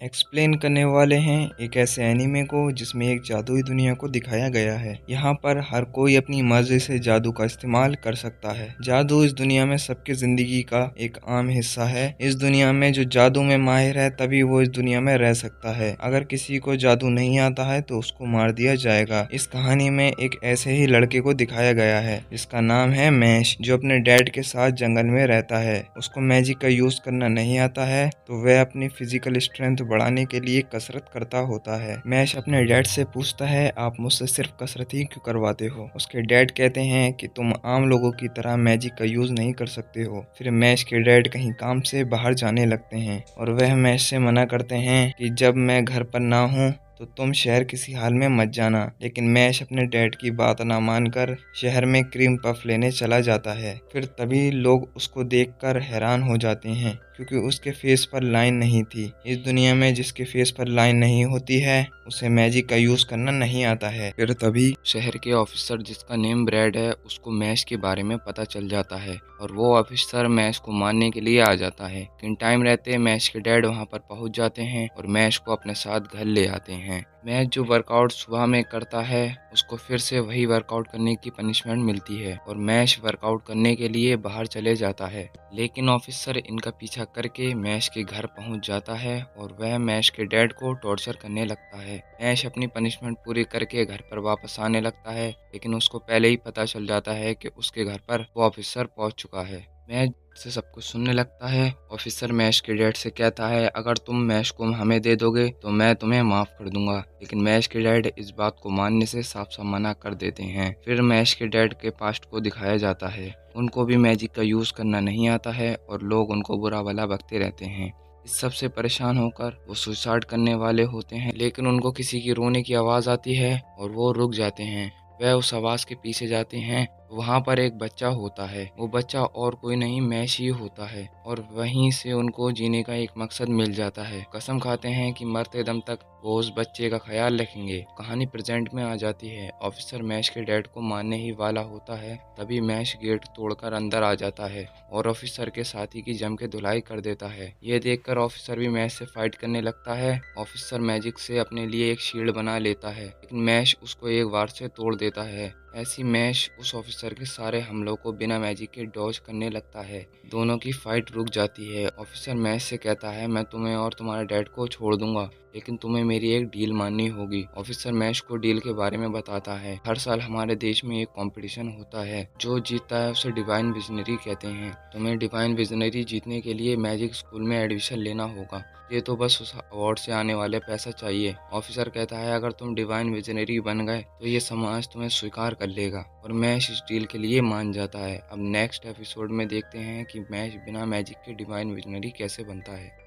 Explain करने वाले हैं एक ऐसे एनीमे को जिसमें एक जादुई दुनिया को दिखाया गया है। यहाँ पर हर कोई अपनी मर्जी से जादू का इस्तेमाल कर सकता है। जादू इस दुनिया में सबकी जिंदगी का एक आम हिस्सा है। इस दुनिया में जो जादू में माहिर है तभी वो इस दुनिया में रह सकता है। अगर किसी को जादू नहीं आता है तो उसको मार दिया जाएगा। इस कहानी में एक ऐसे ही लड़के को दिखाया गया है जिसका नाम है मैश, जो अपने डैड के साथ जंगल में रहता है। उसको मैजिक का यूज करना नहीं आता है तो वह अपनी फिजिकल स्ट्रेंथ बढ़ाने के लिए कसरत करता होता है। मैश अपने डैड से पूछता है, आप मुझसे सिर्फ कसरत ही क्यों करवाते हो? उसके डैड कहते हैं कि तुम आम लोगों की तरह मैजिक का यूज नहीं कर सकते हो। फिर मैश के डैड कहीं काम से बाहर जाने लगते हैं और वह मैश से मना करते हैं कि जब मैं घर पर ना हूँ तो तुम शहर किसी हाल में मत जाना। लेकिन मैश अपने डैड की बात ना मानकर शहर में क्रीम पफ लेने चला जाता है। फिर तभी लोग उसको देखकर हैरान हो जाते हैं क्योंकि उसके फेस पर लाइन नहीं थी। इस दुनिया में जिसके फेस पर लाइन नहीं होती है उसे मैजिक का यूज करना नहीं आता है। फिर तभी शहर के ऑफिसर जिसका नेम ब्रैड है उसको मैश के बारे में पता चल जाता है और वो ऑफिसर मैश को मारने के लिए आ जाता है। लेकिन टाइम रहते मैश के डैड वहाँ पर पहुँच जाते हैं और मैश को अपने साथ घर ले आते हैं। मैश जो वर्कआउट सुबह में करता है उसको फिर से वही वर्कआउट करने की पनिशमेंट मिलती है और मैश वर्कआउट करने के लिए बाहर चले जाता है। लेकिन ऑफिसर इनका पीछा करके मैश के घर पहुंच जाता है और वह मैश के डैड को टॉर्चर करने लगता है। मैश अपनी पनिशमेंट पूरी करके घर पर वापस आने लगता है लेकिन उसको पहले ही पता चल जाता है कि उसके घर पर वो ऑफिसर पहुंच चुका है। मैश से सब कुछ सुनने लगता है। ऑफिसर मैश के डैड से कहता है, अगर तुम मैश को हमें दे दोगे तो मैं तुम्हें माफ कर दूंगा। लेकिन मैश के डैड इस बात को मानने से साफ साफ मना कर देते हैं। फिर मैश के डैड के पास्ट को दिखाया जाता है। उनको भी मैजिक का यूज करना नहीं आता है और लोग उनको बुरा भला बकते रहते हैं। इस सब से परेशान होकर वो सुसाइड करने वाले होते हैं लेकिन उनको किसी की रोने की आवाज़ आती है और वो रुक जाते हैं। वह उस आवाज़ के पीछे जाते हैं। वहाँ पर एक बच्चा होता है। वो बच्चा और कोई नहीं मैश ही होता है और वहीं से उनको जीने का एक मकसद मिल जाता है। कसम खाते हैं कि मरते दम तक वो उस बच्चे का ख्याल रखेंगे। कहानी प्रेजेंट में आ जाती है। ऑफिसर मैश के डैड को मारने ही वाला होता है तभी मैश गेट तोड़कर अंदर आ जाता है और ऑफिसर के साथी की जम के धुलाई कर देता है। ये देखकर ऑफिसर भी मैश से फाइट करने लगता है। ऑफिसर मैजिक से अपने लिए एक शील्ड बना लेता है लेकिन मैश उसको एक बार से तोड़ देता है। ऐसी मैश उस ऑफिसर के सारे हमलों को बिना मैजिक के डॉज करने लगता है। दोनों की फाइट रुक जाती है। ऑफिसर मैश से कहता है, मैं तुम्हें और तुम्हारे डैड को छोड़ दूंगा लेकिन तुम्हें मेरी एक डील माननी होगी। ऑफिसर मैश को डील के बारे में बताता है। हर साल हमारे देश में एक कंपटीशन होता है, जो जीतता है उसे डिवाइन विजनरी कहते हैं। तुम्हें डिवाइन विजनरी जीतने के लिए मैजिक स्कूल में एडमिशन लेना होगा। ये तो बस उस अवार्ड से आने वाले पैसा चाहिए। ऑफिसर कहता है, अगर तुम डिवाइन विजनरी बन गए तो ये समाज तुम्हें स्वीकार कर लेगा और मैश इस डील के लिए मान जाता है। अब नेक्स्ट एपिसोड में देखते हैं कि मैश बिना मैजिक के डिवाइन विजनरी कैसे बनता है।